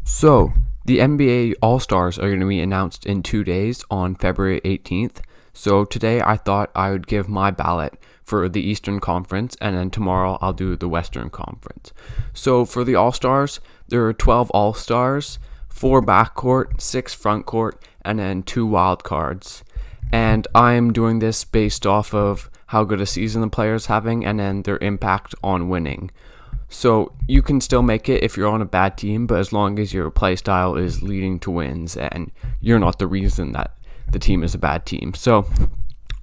So, the NBA All-Stars are going to be announced in 2 days on February 18th. So, today I thought I would give my ballot for the Eastern Conference, and then tomorrow I'll do the Western Conference. So, for the All-Stars, there are 12 All-Stars, 4 backcourt, 6 frontcourt, and then 2 wild cards. And I'm doing this based off of how good a season the player's having and then their impact on winning. So you can still make it if you're on a bad team, but as long as your play style is leading to wins and you're not the reason that the team is a bad team. So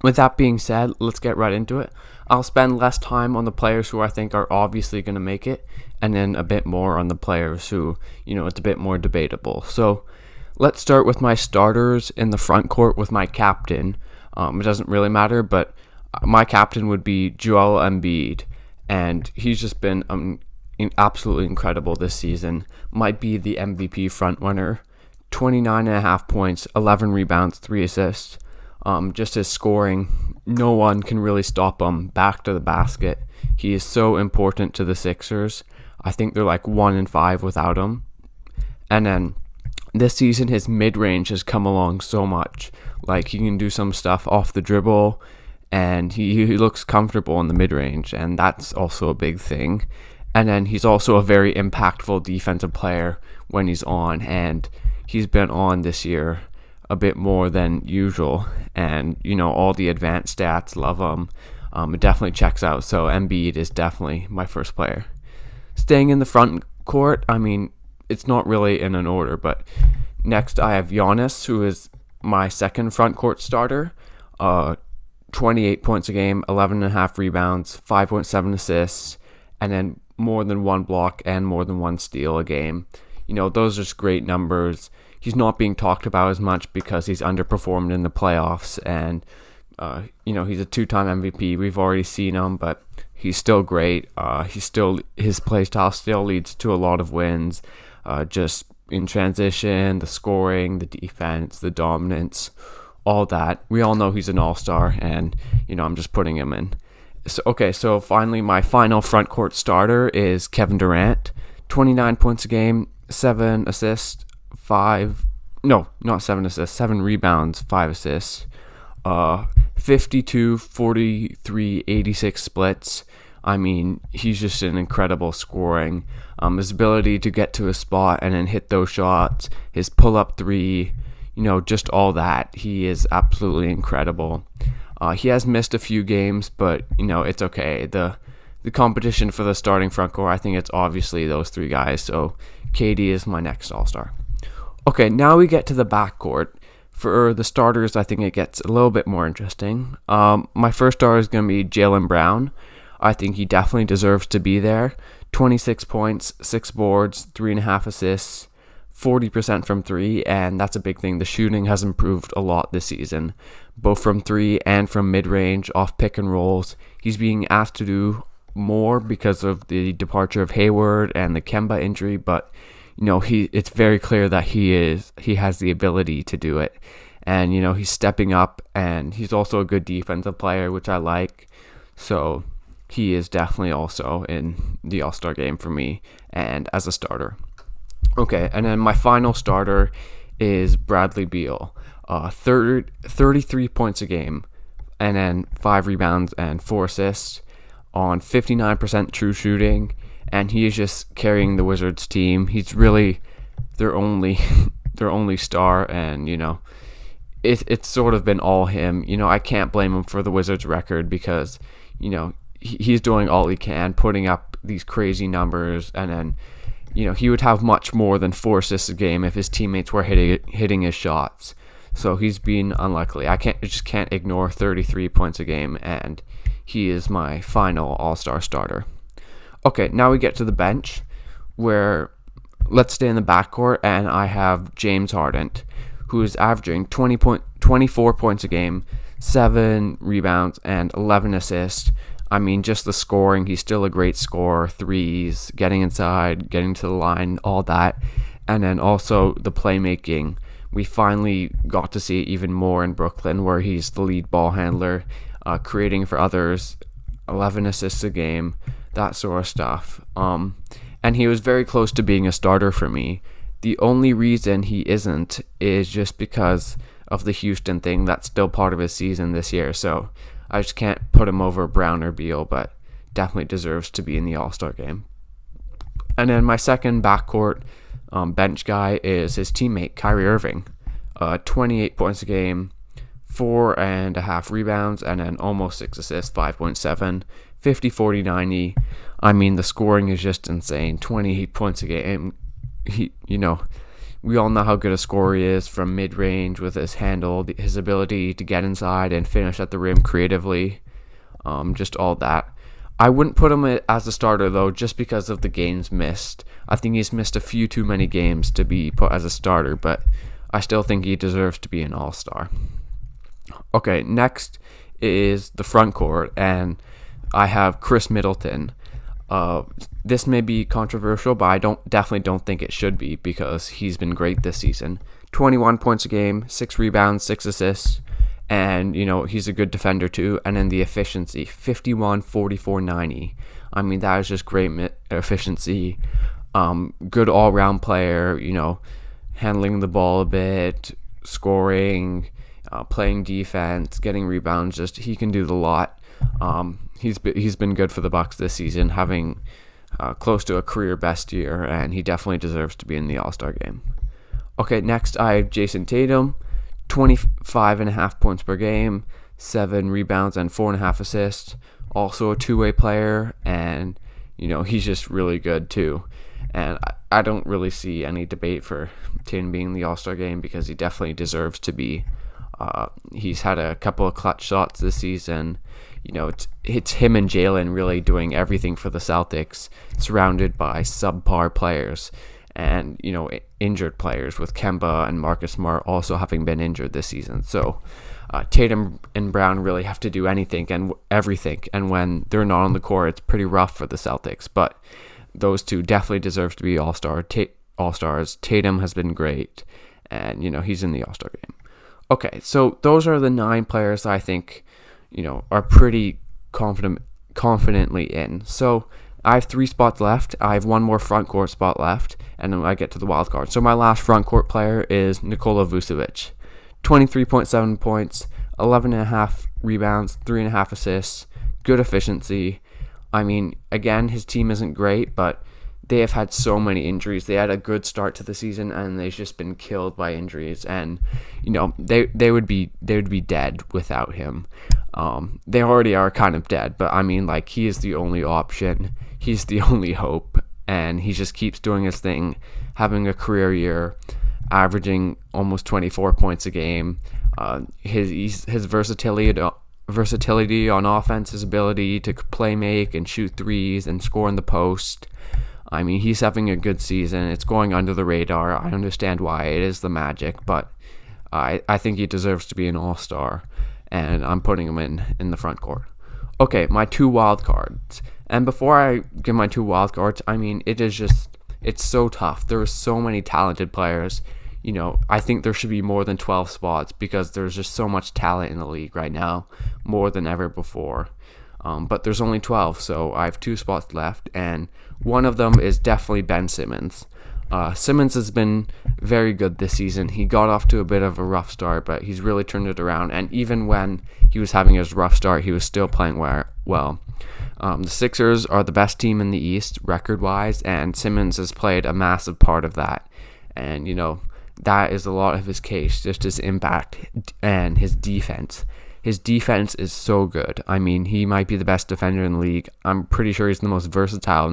with that being said, let's get right into it. I'll spend less time on the players who I think are obviously going to make it, and then a bit more on the players who, it's a bit more debatable. So let's start with my starters in the front court with my captain. It doesn't really matter, but my captain would be Joel Embiid. And he's just been absolutely incredible this season. Might be the MVP frontrunner. 29.5 points, 11 rebounds, 3 assists. Just his scoring, no one can really stop him. Back to the basket. He is so important to the Sixers. I think they're like 1-5 without him. And then this season, his mid-range has come along so much. Like, he can do some stuff off the dribble, and he looks comfortable in the mid-range, and that's also a big thing. And then he's also a very impactful defensive player when he's on, and he's been on this year a bit more than usual. And, all the advanced stats, love him. It definitely checks out, so Embiid is definitely my first player. Staying in the front court, it's not really in an order, but next I have Giannis, who is my second front court starter. 28 points a game, 11.5 rebounds, 5.7 assists, and then more than 1 block and more than 1 steal a game. Those are just great numbers. He's not being talked about as much because he's underperformed in the playoffs, and he's a 2-time MVP. We've already seen him, but he's still great. His play style still leads to a lot of wins. Just in transition, the scoring, the defense, the dominance, all that. We all know he's an all-star, and I'm just putting him in. So finally, my final front court starter is Kevin Durant. 29 points a game, 7 assists, 7 rebounds, 5 assists. 52, 43, 86 splits. He's just an incredible scoring. His ability to get to a spot and then hit those shots, his pull-up three, just all that. He is absolutely incredible. He has missed a few games, but, it's okay. The competition for the starting front court, I think it's obviously those 3 guys. So KD is my next all-star. Okay, now we get to the backcourt. For the starters, I think it gets a little bit more interesting. My first starter is going to be Jaylen Brown. I think he definitely deserves to be there. 26 points, 6 boards, 3.5 assists, 40% from 3, and that's a big thing. The shooting has improved a lot this season, both from 3 and from mid-range, off pick and rolls. He's being asked to do more because of the departure of Hayward and the Kemba injury, but it's very clear that he has the ability to do it. And, he's stepping up, and he's also a good defensive player, which I like. So he is definitely also in the All-Star game for me and as a starter. Okay, and then my final starter is Bradley Beal. 33 points a game, and then 5 rebounds and 4 assists on 59% true shooting. And he is just carrying the Wizards team. He's really their only star, and it's sort of been all him. I can't blame him for the Wizards record because he's doing all he can, putting up these crazy numbers, and then he would have much more than 4 assists a game if his teammates were hitting his shots. So he's been unlucky. I just can't ignore 33 points a game, and he is my final All-Star starter. Okay, now we get to the bench, where let's stay in the backcourt, and I have James Harden, who is averaging 24 points a game, 7 rebounds, and 11 assists. Just the scoring, he's still a great scorer, threes, getting inside, getting to the line, all that. And then also the playmaking. We finally got to see it even more in Brooklyn, where he's the lead ball handler, creating for others, 11 assists a game, that sort of stuff. And he was very close to being a starter for me. The only reason he isn't is just because of the Houston thing. That's still part of his season this year, so I just can't put him over Brown or Beal, but definitely deserves to be in the All-Star game. And then my second backcourt bench guy is his teammate, Kyrie Irving. 28 points a game, 4.5 rebounds, and then almost 6 assists, 5.7, 50, 40, 90. I mean, the scoring is just insane. 28 points a game. We all know how good a scorer he is from mid-range with his handle, his ability to get inside and finish at the rim creatively, just all that. I wouldn't put him as a starter, though, just because of the games missed. I think he's missed a few too many games to be put as a starter, but I still think he deserves to be an all-star. Okay, next is the front court, and I have Chris Middleton. This may be controversial, but I definitely don't think it should be because he's been great this season. 21 points a game, 6 rebounds, 6 assists, and he's a good defender too. And then the efficiency, 51, 44, 90. I mean, that is just great efficiency. Good all-round player, handling the ball a bit, scoring, playing defense, getting rebounds. Just he can do the lot. He's been good for the Bucks this season, having close to a career best year, and he definitely deserves to be in the All-Star game. Okay, next I have Jason Tatum, 25.5 points per game, 7 rebounds and 4.5 assists. Also a two-way player, and he's just really good too. And I don't really see any debate for Tatum being in the All-Star game because he definitely deserves to be. He's had a couple of clutch shots this season. It's him and Jalen really doing everything for the Celtics, surrounded by subpar players and, injured players, with Kemba and Marcus Smart also having been injured this season. So Tatum and Brown really have to do anything and everything. And when they're not on the court, it's pretty rough for the Celtics. But those two definitely deserve to be all-stars. Tatum has been great, and, he's in the All-Star game. Okay, so those are the 9 players I think, are pretty confidently in. So I have 3 spots left. I have 1 more front court spot left, and then I get to the wild card. So my last front court player is Nikola Vucevic. 23.7 points, 11.5 rebounds, 3.5 assists, good efficiency. I mean, again, his team isn't great, but they have had so many injuries. They had a good start to the season, and they've just been killed by injuries. And they would be dead without him. They already are kind of dead, but I mean, he is the only option. He's the only hope, and he just keeps doing his thing, having a career year, averaging almost 24 points a game. His versatility on offense, his ability to play make and shoot threes and score in the post. I mean, he's having a good season. It's going under the radar. I understand why. It is the Magic, but I think he deserves to be an all-star, and I'm putting him in the front court. Okay, my 2 wild cards. And before I give my 2 wild cards, I mean, it's so tough. There are so many talented players. I think there should be more than 12 spots because there's just so much talent in the league right now, more than ever before. But there's only 12, so I have 2 spots left, and one of them is definitely Ben Simmons. Simmons has been very good this season. He got off to a bit of a rough start, but he's really turned it around, and even when he was having his rough start, he was still playing well. The Sixers are the best team in the East, record-wise, and Simmons has played a massive part of that, and, that is a lot of his case, just his impact and his defense. His defense is so good. I mean, he might be the best defender in the league. I'm pretty sure he's the most versatile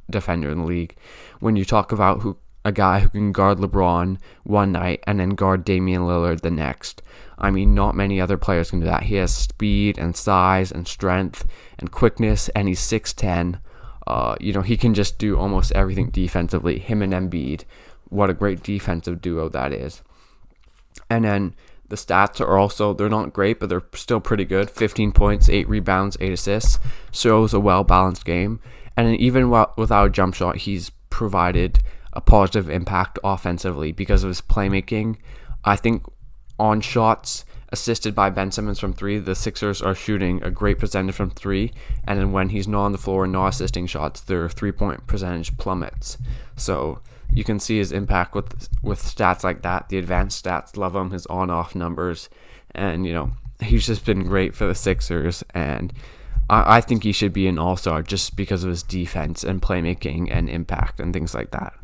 defender in the league. When you talk about a guy who can guard LeBron one night and then guard Damian Lillard the next, I mean, not many other players can do that. He has speed and size and strength and quickness, and he's 6'10". He can just do almost everything defensively. Him and Embiid, what a great defensive duo that is. And then the stats are also, they're not great, but they're still pretty good. 15 points, 8 rebounds, 8 assists. Shows a well-balanced game. And even without a jump shot, he's provided a positive impact offensively because of his playmaking. I think on shots assisted by Ben Simmons from 3, the Sixers are shooting a great percentage from 3. And then when he's not on the floor and not assisting shots, their 3-point percentage plummets. So, you can see his impact with stats like that. The advanced stats, love him. His on-off numbers, and he's just been great for the Sixers. And I think he should be an all-star just because of his defense and playmaking and impact and things like that.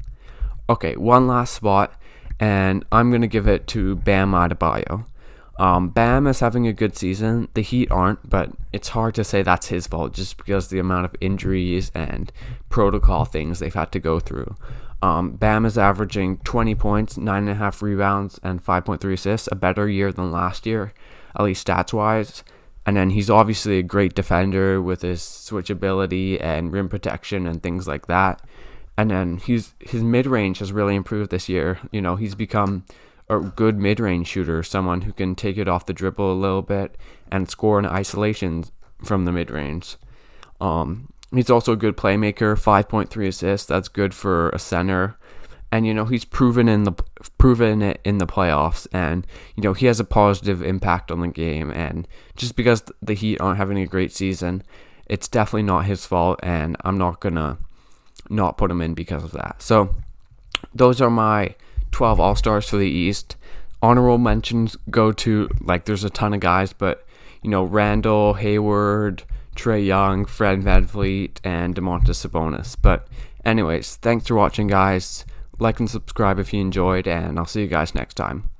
Okay, one last spot, and I'm gonna give it to Bam Adebayo. Bam is having a good season. The Heat aren't, but it's hard to say that's his fault just because the amount of injuries and protocol things they've had to go through. Bam is averaging 20 points, 9.5 rebounds, and 5.3 assists, a better year than last year, at least stats-wise. And then he's obviously a great defender with his switchability and rim protection and things like that. And then his mid-range has really improved this year. He's become a good mid-range shooter, someone who can take it off the dribble a little bit and score in isolation from the mid-range. He's also a good playmaker, 5.3 assists. That's good for a center. And he's proven it in the playoffs, and he has a positive impact on the game. And just because the Heat aren't having a great season, it's definitely not his fault, and I'm not gonna not put him in because of that. So those are my 12 All-Stars for the East. Honorable mentions go to, there's a ton of guys, but Randall, Hayward, Trae Young, Fred VanVleet, and Domantas Sabonis. But anyways, thanks for watching, guys. Like and subscribe if you enjoyed, and I'll see you guys next time.